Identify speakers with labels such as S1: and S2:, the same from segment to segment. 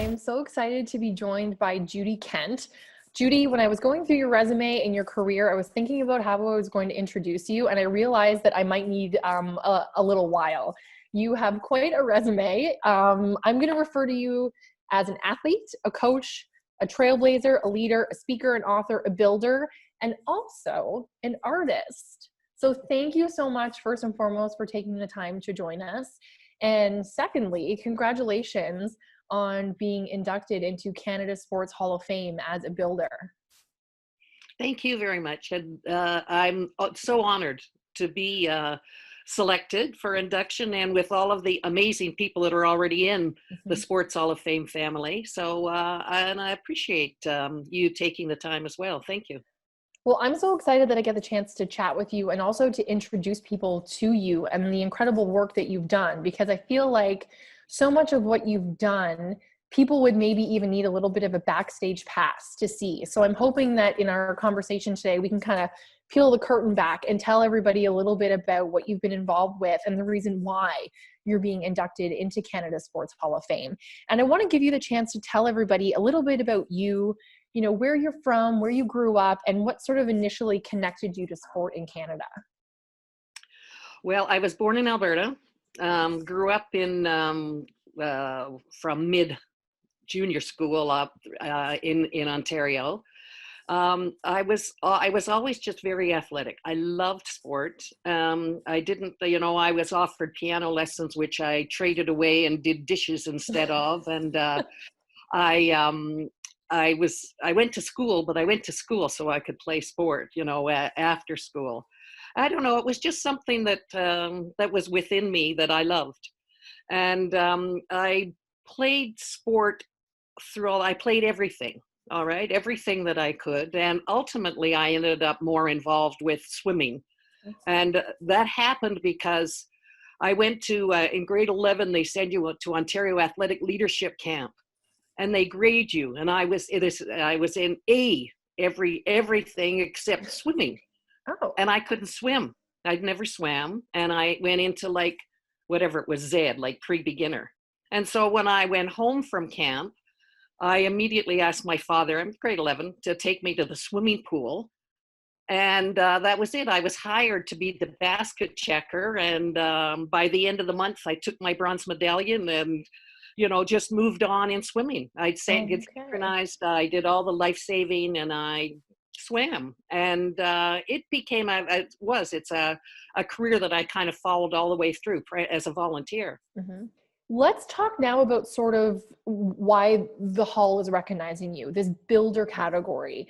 S1: I am so excited to be joined by Judy Kent. Judy, when I was going through your resume and your career, I was thinking about how I was going to introduce you, and I realized that I might need a little while. You have quite a resume. I'm going to refer to you as an athlete, a coach, a trailblazer, a leader, a speaker, an author, a builder, and also an artist. So thank you so much, first and foremost, for taking the time to join us. And secondly, congratulations on being inducted into Canada Sports Hall of Fame as a builder.
S2: Thank you very much. And I'm so honored to be selected for induction, and with all of the amazing people that are already in the Sports Hall of Fame family. So, and I appreciate you taking the time as well. Thank you.
S1: Well, I'm so excited that I get the chance to chat with you and also to introduce people to you and the incredible work that you've done, because I feel like so much of what you've done, people would maybe even need a little bit of a backstage pass to see. So I'm hoping that in our conversation today, we can kind of peel the curtain back and tell everybody a little bit about what you've been involved with and the reason why you're being inducted into Canada Sports Hall of Fame. And I want to give you the chance to tell everybody a little bit about you, you know, where you're from, where you grew up, and what sort of initially connected you to sport in Canada.
S2: Well, I was born in Alberta, grew up in from mid-junior school up in Ontario. I was always just very athletic. I loved sport. I didn't, you know, I was offered piano lessons, which I traded away and did dishes instead of. And I went to school, but I went to school so I could play sport, you know, after school. I don't know. It was just something that that was within me that I loved. And I played sport I played everything. All right. Everything that I could. And ultimately I ended up more involved with swimming. And that happened because I went to, in grade 11, they send you to Ontario Athletic Leadership Camp. And they grade you, and I was in A everything except swimming.
S1: Oh.
S2: And I couldn't swim. I'd never swam, and I went into like whatever it was, Z, like pre-beginner. And so when I went home from camp, I immediately asked my father, I'm grade 11, to take me to the swimming pool, and that was it. I was hired to be the basket checker, and by the end of the month, I took my bronze medallion and, you know, just moved on in swimming. I'd say get synchronized. I did all the life saving, and I swam. And it became it's a career that I kind of followed all the way through as a volunteer.
S1: Mm-hmm. Let's talk now about sort of why the Hall is recognizing you, this builder category.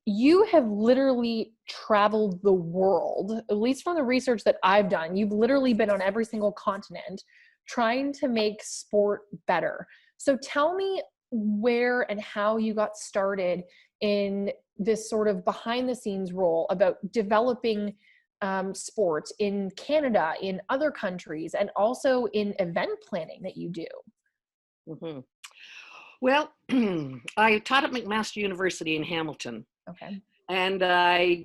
S1: You have literally traveled the world, at least from the research that I've done. You've literally been on every single continent trying to make sport better. So tell me where and how you got started in this sort of behind the scenes role about developing sport in Canada, in other countries, and also in event planning that you do.
S2: Mm-hmm. Well, I taught at McMaster University in Hamilton.
S1: Okay.
S2: And I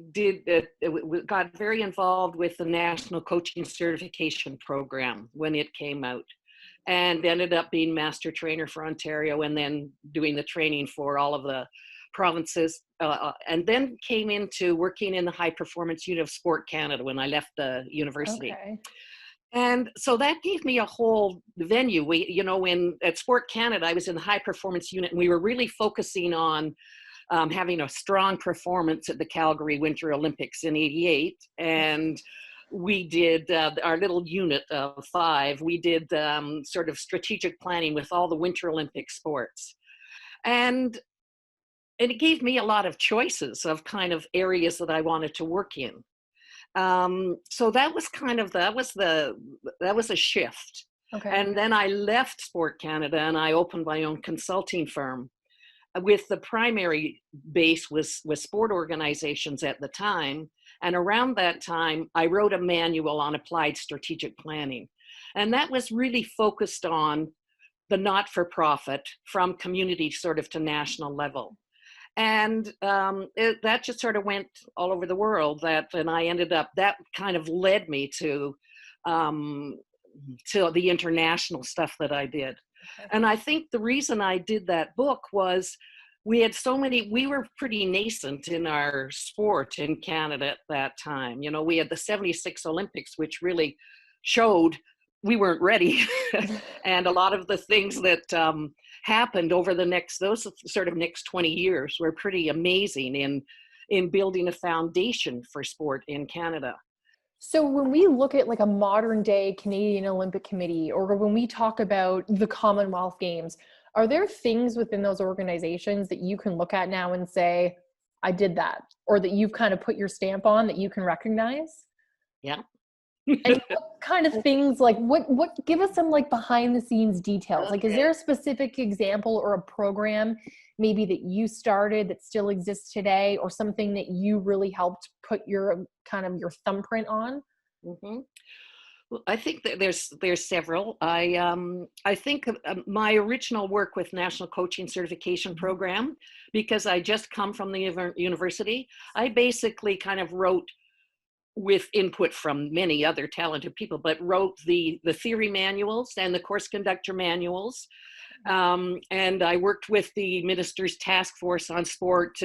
S2: got very involved with the National Coaching Certification Program when it came out, and ended up being master trainer for Ontario, and then doing the training for all of the provinces, and then came into working in the high performance unit of Sport Canada when I left the university.
S1: Okay.
S2: And so that gave me a whole venue. We, you know, at Sport Canada, I was in the high performance unit, and we were really focusing on having a strong performance at the Calgary Winter Olympics in '88. And we did our little unit of 5. We did sort of strategic planning with all the Winter Olympic sports. And it gave me a lot of choices of kind of areas that I wanted to work in. So that was kind of, that was a shift.
S1: Okay.
S2: And then I left Sport Canada and I opened my own consulting firm, with the primary base was sport organizations at the time. And around that time, I wrote a manual on applied strategic planning. And that was really focused on the not-for-profit from community sort of to national level. And that just sort of went all over the world. And I ended up, that kind of led me to the international stuff that I did.
S1: Okay.
S2: And I think the reason I did that book was we were pretty nascent in our sport in Canada at that time. You know, we had the 76 Olympics, which really showed we weren't ready. And a lot of the things that happened over those sort of next 20 years were pretty amazing in building a foundation for sport in Canada.
S1: So when we look at like a modern day Canadian Olympic Committee, or when we talk about the Commonwealth Games, are there things within those organizations that you can look at now and say, I did that, or that you've kind of put your stamp on that you can recognize?
S2: Yeah.
S1: And what kind of things, like what give us some like behind the scenes details? Like, is
S2: Okay.
S1: there a specific example or a program maybe that you started that still exists today, or something that you really helped put your kind of your thumbprint on?
S2: hmm Well, I think that there's several. I think my original work with National Coaching Certification
S1: Mhm.
S2: Program, because I just come from the university, I basically kind of wrote with input from many other talented people, but wrote the theory manuals and the course conductor manuals. And I worked with the minister's task force on sport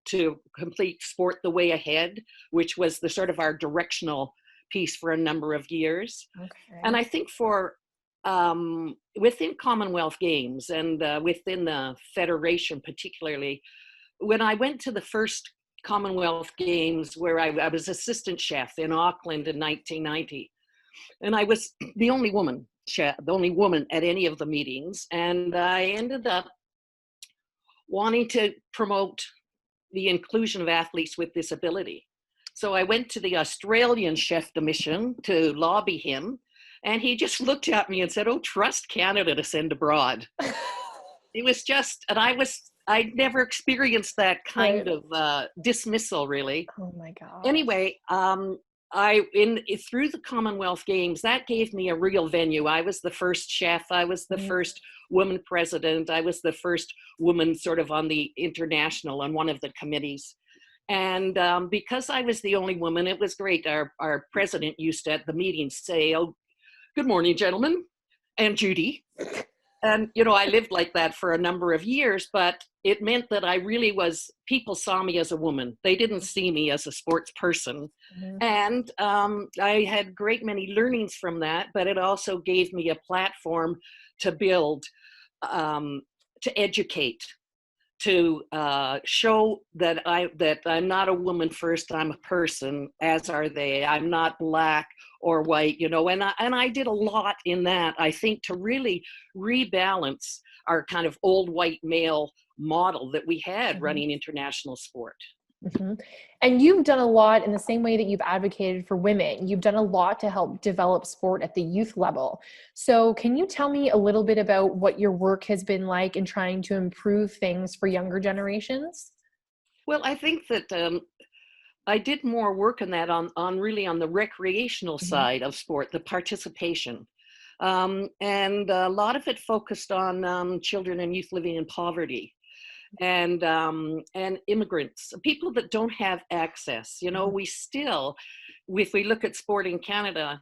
S2: to complete Sport the Way Ahead, which was the sort of our directional piece for a number of years. And
S1: Okay.
S2: I think for within Commonwealth Games and within the Federation particularly, when I went to the first Commonwealth Games where I was assistant chef in Auckland in 1990, and I was the only woman chef, the only woman at any of the meetings, and I ended up wanting to promote the inclusion of athletes with disability. So I went to the Australian chef de mission to lobby him, and he just looked at me and said, "Oh, trust Canada to send abroad." It was just, and I'd never experienced that kind
S1: Right.
S2: of dismissal, really.
S1: Oh my gosh.
S2: Anyway, through the Commonwealth Games, that gave me a real venue. I was the first chef. I was the
S1: Mhm.
S2: first woman president. I was the first woman sort of on the international on one of the committees. And because I was the only woman, it was great. Our president used to at the meetings say, "Oh, good morning, gentlemen, and Judy." And, you know, I lived like that for a number of years, but it meant that I really was, people saw me as a woman. They didn't see me as a sports person.
S1: Mhm.
S2: And I had great many learnings from that, but it also gave me a platform to build, um, to educate, to show that I'm not a woman first. I'm a person, as are they. I'm not black or white, you know. And I did a lot in that. I think to really rebalance our kind of old white male model that we had
S1: Mhm.
S2: running international sport.
S1: Mhm. And you've done a lot in the same way that you've advocated for women. You've done a lot to help develop sport at the youth level. So, can you tell me a little bit about what your work has been like in trying to improve things for younger generations?
S2: Well, I think that I did more work on that on really on the recreational
S1: Mhm.
S2: side of sport, the participation. And a lot of it focused on children and youth living in poverty and immigrants, people that don't have access. You know,
S1: Mhm.
S2: we still, if we look at sport in Canada,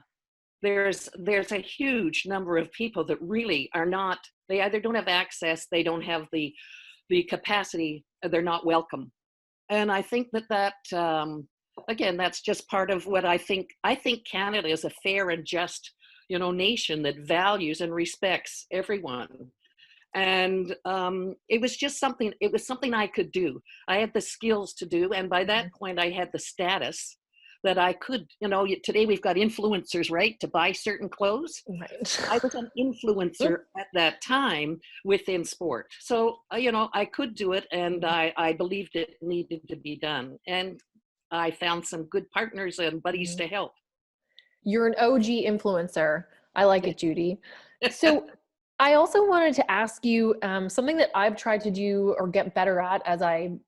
S2: there's a huge number of people that really are not. They either don't have access, they don't have the capacity, they're not welcome. And I think that again, that's just part of what I think. I think Canada is a fair and just, you know, nation that values and respects everyone. And it was something I could do. I had the skills to do, and by that
S1: Mhm.
S2: point I had the status that I could, you know, today we've got influencers, right, to buy certain clothes.
S1: Right.
S2: I was an influencer at that time within sport. So, you know, I could do it, and
S1: Mhm.
S2: I believed it needed to be done. And I found some good partners and buddies
S1: Mhm.
S2: to help.
S1: You're an OG influencer. I like
S2: Yeah.
S1: it, Judy. So I also wanted to ask you something that I've tried to do or get better at as I,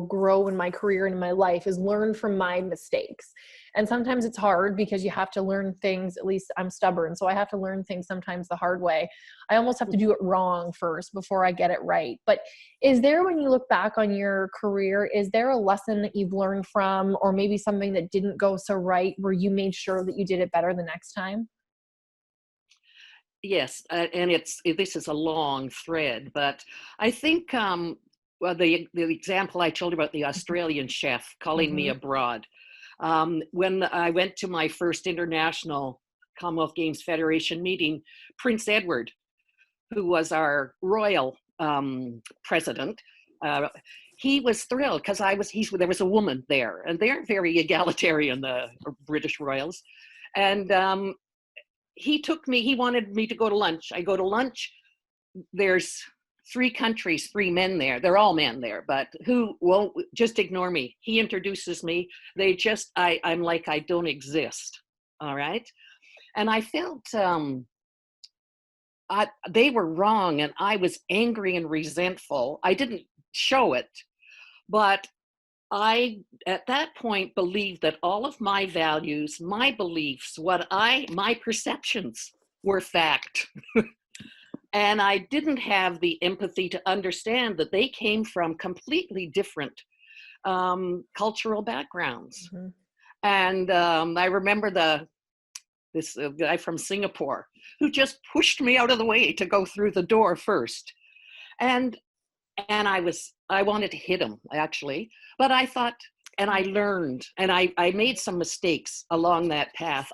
S1: grow in my career and in my life is learn from my mistakes. And sometimes it's hard because you have to learn things, at least I'm stubborn, so I have to learn things sometimes the hard way. I almost have to do it wrong first before I get it right. But is there, when you look back on your career, is there a lesson that you've learned from, or maybe something that didn't go so right where you made sure that you did it better the next time?
S2: yes, and this is a long thread, but I think well, the example I told about the Australian chef calling me
S1: Mm-hmm.
S2: abroad. When I went to my first international Commonwealth Games Federation meeting, Prince Edward, who was our royal president, uh, he was thrilled because there was a woman there, and they're very egalitarian, the British royals, and he wanted me to go to lunch. I go to lunch. There's 3 countries, 3 men there. They're all men there, but who won't just ignore me. He introduces me. I'm like, I don't exist. All right. And I felt they were wrong, and I was angry and resentful. I didn't show it, but I, at that point, believed that all of my values, my beliefs, my perceptions were fact. And I didn't have the empathy to understand that they came from completely different cultural backgrounds.
S1: Mm-hmm.
S2: And I remember this guy from Singapore who just pushed me out of the way to go through the door first. And I wanted to hit him, actually, but I thought, and I learned, and I made some mistakes along that path.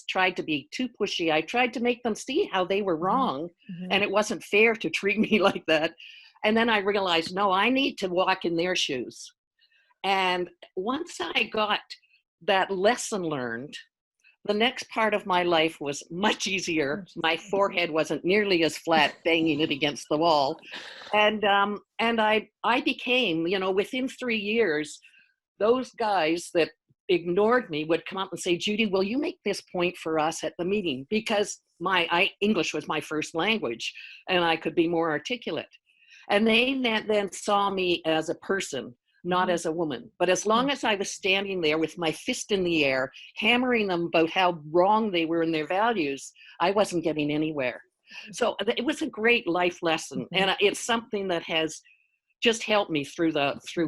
S2: Tried to be too pushy. I tried to make them see how they were wrong,
S1: Mm-hmm.
S2: and it wasn't fair to treat me like that. And then I realized, no, I need to walk in their shoes. And once I got that lesson learned, the next part of my life was much easier. My forehead wasn't nearly as flat, banging it against the wall. And I became, within 3 years, those guys that ignored me would come up and say, Judy, will you make this point for us at the meeting? Because English was my first language, and I could be more articulate. And they then saw me as a person, not as a woman. But as long as I was standing there with my fist in the air, hammering them about how wrong they were in their values, I wasn't getting anywhere. So it was a great life lesson. And it's something that has just helped me through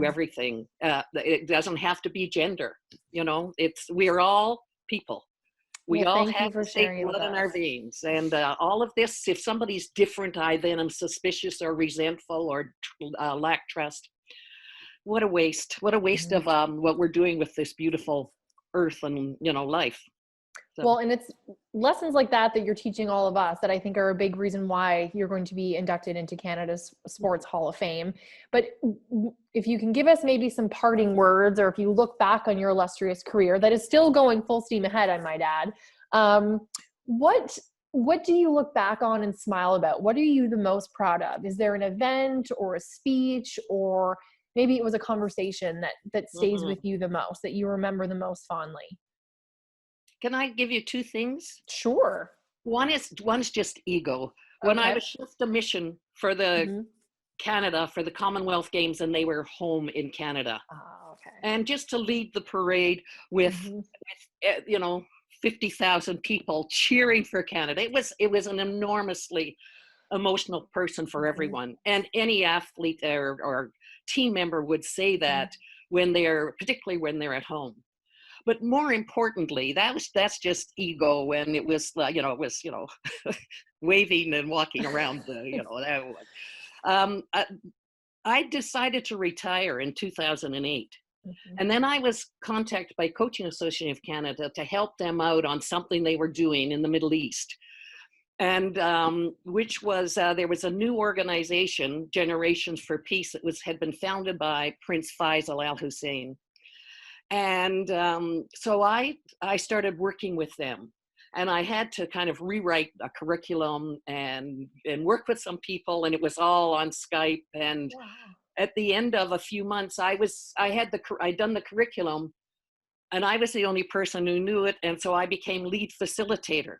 S2: everything. It doesn't have to be gender. We're all people. We all have the same blood in our veins. And all of this, if somebody's different, I then am suspicious or resentful or lack trust. What a waste. What a waste of what we're doing with this beautiful earth and, life. So.
S1: Well, and it's lessons like that you're teaching all of us that I think are a big reason why you're going to be inducted into Canada's Sports Hall of Fame. But if you can give us maybe some parting words, or if you look back on your illustrious career that is still going full steam ahead, I might add, what do you look back on and smile about? What are you the most proud of? Is there an event or a speech, or maybe it was a conversation that stays with you the most, that you remember the most fondly?
S2: Can I give you 2 things?
S1: Sure.
S2: One's just ego. When I was shift a mission for the Canada, for the Commonwealth Games, and they were home in Canada.
S1: Oh, okay.
S2: And just to lead the parade with 50,000 people cheering for Canada. It was an enormously emotional person for everyone. And any athlete or team member would say that particularly when they're at home. But more importantly, that's just ego, and it was waving and walking around that one. I decided to retire in 2008, and then I was contacted by Coaching Association of Canada to help them out on something they were doing in the Middle East, and which was there was a new organization, Generations for Peace, that had been founded by Prince Faisal Al Hussein. And so I started working with them, and I had to kind of rewrite a curriculum and work with some people, and it was all on Skype. And at the end of a few months, I'd done the curriculum, and I was the only person who knew it. And so I became lead facilitator.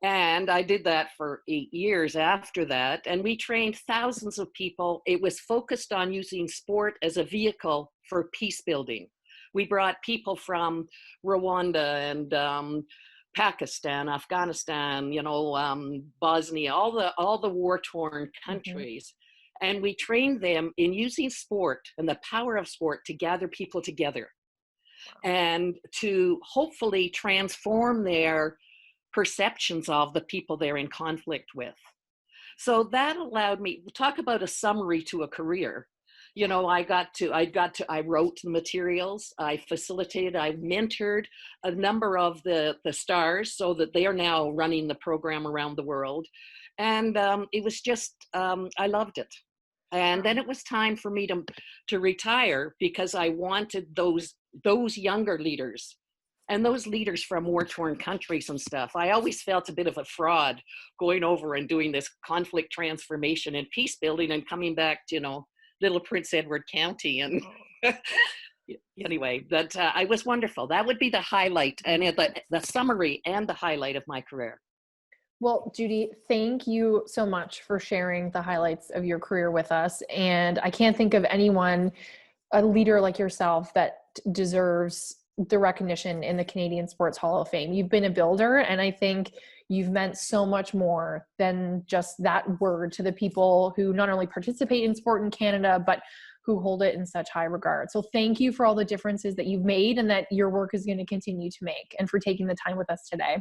S2: And I did that for 8 years after that. And we trained thousands of people. It was focused on using sport as a vehicle for peace building. We brought people from Rwanda and Pakistan, Afghanistan, Bosnia, all the war-torn countries. And we trained them in using sport and the power of sport to gather people together and to hopefully transform their perceptions of the people they're in conflict with. So that allowed me, talk about a summary to a career. You know, I wrote the materials, I facilitated, I mentored a number of the stars so that they are now running the program around the world. And it was just, I loved it. And then it was time for me to retire, because I wanted those younger leaders and those leaders from war-torn countries and stuff. I always felt a bit of a fraud going over and doing this conflict transformation and peace building and coming back to, you know, little Prince Edward County. And anyway, but it was wonderful. That would be the highlight and the summary and the highlight of my career.
S1: Well, Judy, thank you so much for sharing the highlights of your career with us. And I can't think of anyone, a leader like yourself, that deserves the recognition in the Canadian Sports Hall of Fame. You've been a builder, and I think you've meant so much more than just that word to the people who not only participate in sport in Canada, but who hold it in such high regard. So thank you for all the differences that you've made and that your work is going to continue to make, and for taking the time with us today.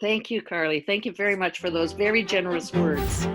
S2: Thank you, Carly. Thank you very much for those very generous words.